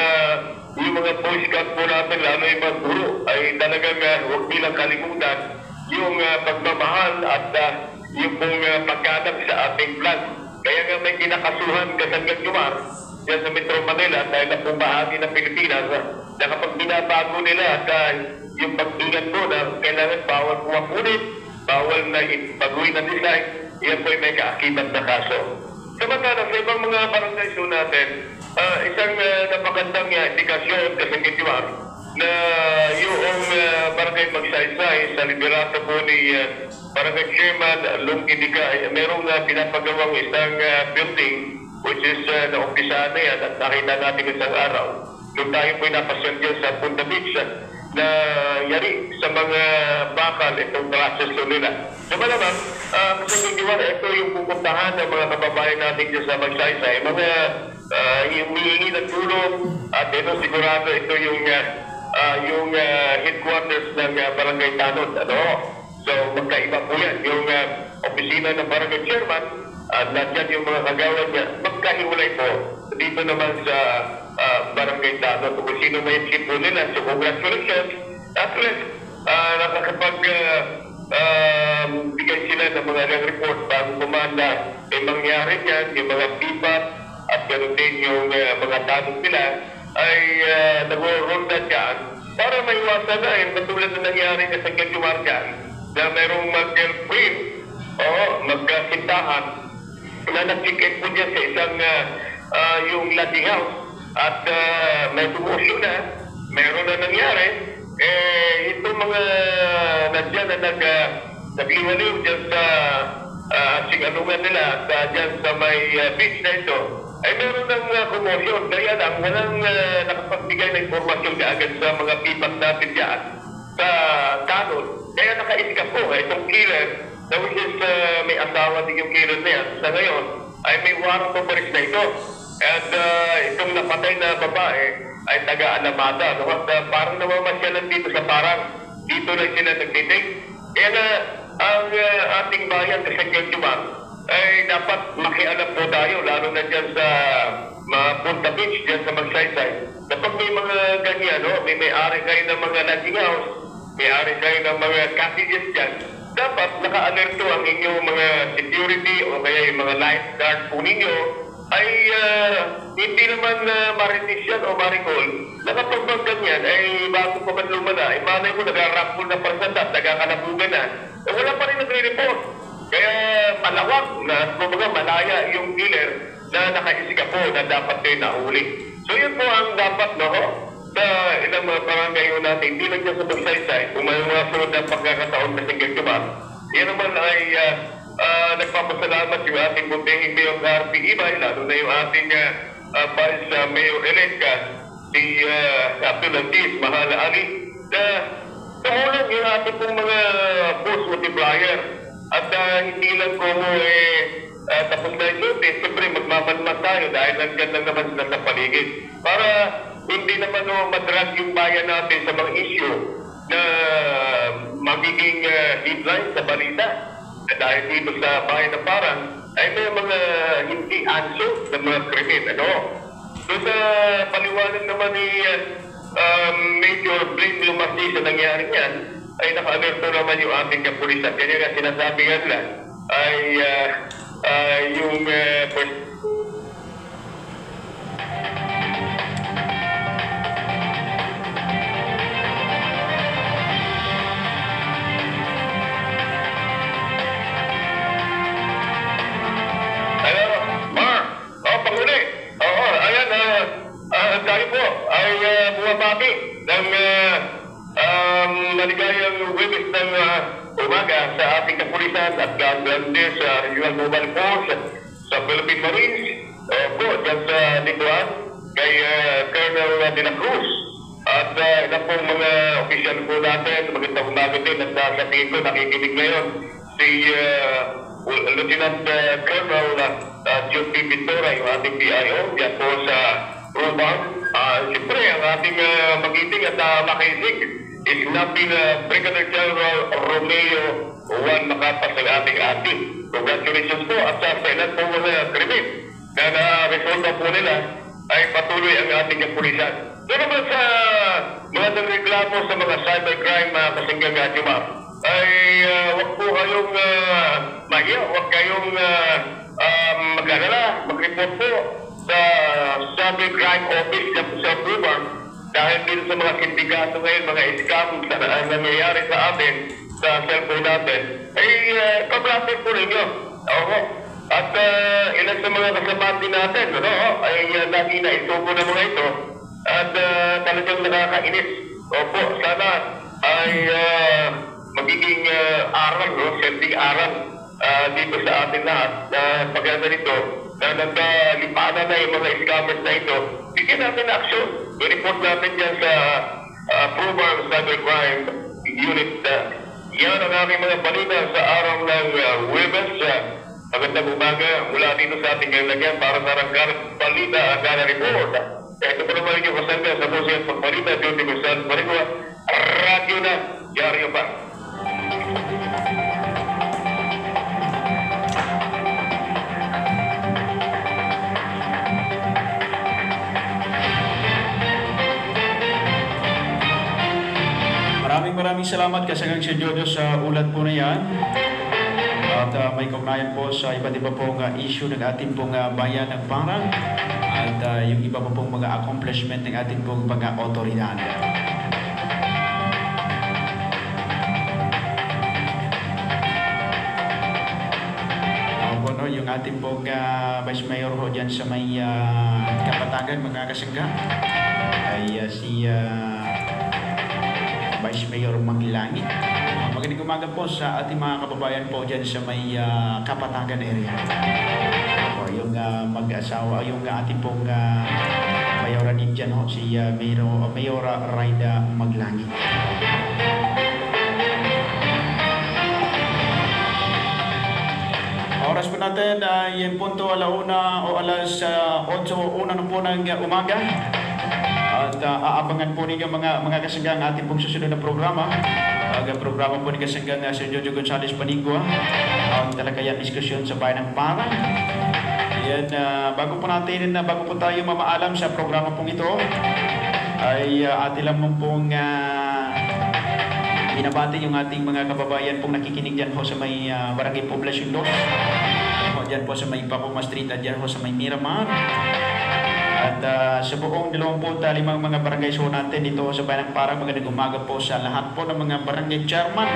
yung mga Boy Scout po natin, lalo yung mga guro, ay talagang huwag nilang kalimutan yung pagmamahal at yung pong pagganap sa ating flag. Kaya nga may kinakasuhan Kasanggan Jomar dyan sa Metro Manila dahil na pong bahagi ng Pilipinas na kapag binabago nila at yung pag-ingat po na kailangan bawal pumapunit, bawal na baguhin na design, yan po ay may kaakibat na kaso. Samantala sa ibang mga barangay so natin, isang napagandang indikasyon Kasanggan Jomar na yung barangay Magsaysay sa liderato po ni Barangay Chairman Lung Indicay, merong pinapagawang isang building which is naumpisahan na yan at nakita natin isang araw. Nung tayo po napasyal dyan sa Punta Beach na yari sa mga bakal itong process nila. So malamang, Kasanggan Jomar, ito yung pupuntahan ng mga kababayan natin dyan sa Magsaysay, mga humihingi ng tulong at ito sigurado ito yung headquarters ng Barangay Tanod. So magkaiba po yan. Yung opisina ng Barangay Chairman at nandiyan yung mga kagawan niya, magkahiwalay po dito naman sa Barangay Tanod. Kung sino may chip po nila, so congratulations. At least, nakakapag bigay sila ng mga report bago kumanda may mangyari yan, yung mga feedback at ganoon din yung mga tanong nila ay nag-ronda dyan para maiwasan na yung katulad na nangyari sa Kasanggan Jomar dyan na merong mag-girlfriend o magkasintahan na nag-check-in po dyan sa isang yung lodging house at may tumusyo na, meron na nangyari itong mga nandiyan na nagliwaliw dyan sa singalungan nila dyan sa may beach na ito ay meron ng komosyon. Kaya lang, walang nakapagbigay na informasyon kaagad sa mga feedback natin dyan sa Tanod. Kaya naka-iska po itong killer na which is may asawa din yung killer na yan. Sa ngayon ay may warrant of arrest na ito. At itong napatay na babae ay taga-Alamada. At parang namamasyalan dito sa parang dito lang sila nagtitig. Kaya na ang ating bayan Kasanggan Jomar ay dapat makialam po tayo, lalo na dyan sa Punta Beach, dyan sa Magsaysay. Kapag may mga ganyan, may-ari kayo ng mga lodging house, may-ari kayo ng mga cottages dyan, dapat naka-alerto ang inyong mga security o kaya yung mga lifeguard po ninyo ay hindi naman maritis yan o maricol na kapag mag ganyan ay bago pa man lumana, ay malay mo nag-rampol na persanda, nagkakalabugan na, wala pa rin nagre-report. Kaya malawak na kumbaga malaya yung dealer na nakaisika po na dapat din nahuli. So yun po ang dapat sa ilang mga barangay natin, hindi lang dyan sa Magsaysay, kung may mga sunod na pagkakataon na Kasanggan Jomar, yan naman ay nagpapasalamat yung ating buntihing Mayor RP Ibay, lalo na yung ating Vice Mayor-elect si Abdul Aziz Mahala Ali, na tumulong yung ating pong mga boost multiplier. At hindi lang kung tapos na ito, siyempre magmamanman tayo dahil nandiyan lang naman sila sa paligid. Para hindi naman madrag yung bayan natin sa mga issue na magiging headline sa balita. Dahil dito sa bayan ng Parang ay may mga hindi answer ng mga krimen. So sa paliwanag naman ni Major Blaine Lumasi sa nangyari yan, ay naka-alerto naman yung ating kapulisan. Kaya nga sinasabi nga nila ay yung Hello, Mark. bumabati ng maligayang Webes ng umaga sa ating kapulisan at gagawin sa Regional Mobile Force sa Philippine Marines. Po, dyan sa likuan kay Colonel De La Cruz. At ilan pong mga opisyal po natin, magandang umaga din at sa tingin ko nakikinig ngayon si Lieutenant Colonel J.P. Pintora, yung ating PIO, dyan po sa Rubang. Siyempre, ang ating magiting at makinig is natin Brigadier General Romeo Juan Macapas ang ating ating. Congratulations po at sa Senate po mga krimen na na-resolve po nila ay patuloy ang ating kapulisan. So naman sa mga nagreklamo sa mga cybercrime kasinggang Jumar, ay huwag po kayong mahiya, huwag kayong mag-alala, mag-report po sa cybercrime office sa Rubang dahil dito sa mga sindikato ngayon, mga scam na nangyayari sa atin, sa cellphone natin, ay kablapit po ninyo. Oo. At ilan sa mga kasabati natin, ay lagi na itubo na mga ito at talagang nakakainis. Opo, sana ay magiging aral, sending aral dito sa atin lahat na pagkanda nito na nagkalipanan na yung mga scammers na ito. Bigyan natin action. I-report natin yan sa Probar Cybercrime Unit. Yan ang aming mga balita sa araw ng Webes. Magandang umaga mula dito sa ating kailangan para sa ranggar balita at gana report. Ito po naman yung kasangga sa Museo ng Balita, Duty Gonzales Marigua, radyo na, dyaryo pa. Maraming salamat kasanggang si Jojo sa ulat po na yan. At may kaugnayan po sa iba't iba pong issue ng ating pong bayan ng Parang at yung iba pa pong mga accomplishment ng ating pong mga otoridad. Yung ating pong Vice Mayor ho dyan sa may Kapatagan, mga kasangga, ay si Vice Mayor Manglangit. Magandang umaga po sa ating mga kababayan po dyan sa may Kapatagan area. O, yung mag-asawa, yung ating pong Mayora din dyan ho, si Mayora Raida Maglangit. Oras po natin ay punto alauna o alas 8:01 na po ng umaga. At aabangan po ninyo mga kasanggang ating pong susunod na programa. Ang programa po ni kasanggang Sir Jojo Gonzales Panigua, ang talakayan diskusyon sa bayan ng Parang. Yan, bago po tayo mamaalam sa programa pong ito, ay atin lang pong binabati yung ating mga kababayan pong nakikinig dyan po sa may Barangay Poblacion 2. Dyan po sa may Papuma Street at dyan po sa may Miramar. At sa buong 25 mga barangay so natin dito sa bayan ng Parang, magandang umaga po sa lahat po ng mga barangay chairman.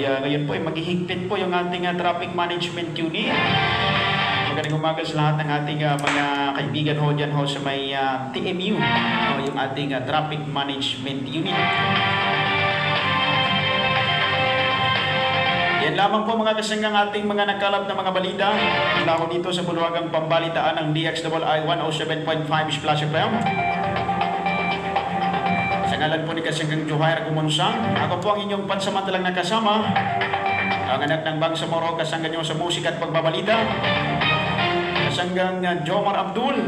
Ngayon po ay maghihigpit po yung ating traffic management unit. Magandang umaga sa lahat ng ating mga kaibigan ho dyan ho sa may TMU, yung ating traffic management unit. Yan lamang po mga kasanggang ating mga nagkalap na mga balita mula ko dito sa Buluwagang Pambalitaan ng DXII 107.5 Splash FM. Sa ngalan po ni kasanggang Juhair Gumunsang, ako po ang inyong pansamantalang nakasama, ang anak ng Bangsamoro, kasanggan nyo sa musika at pagbabalita, kasanggang Jomar Abdul.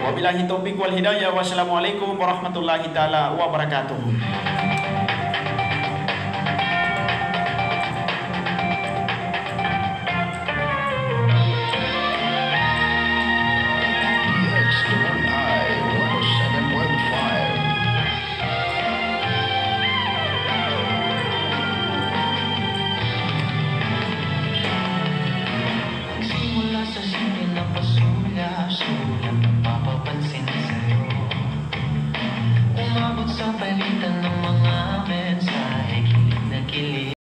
Wabillahi taufiq wal hidayah. Wassalamualaikum warahmatullahi ta'ala wabarakatuh.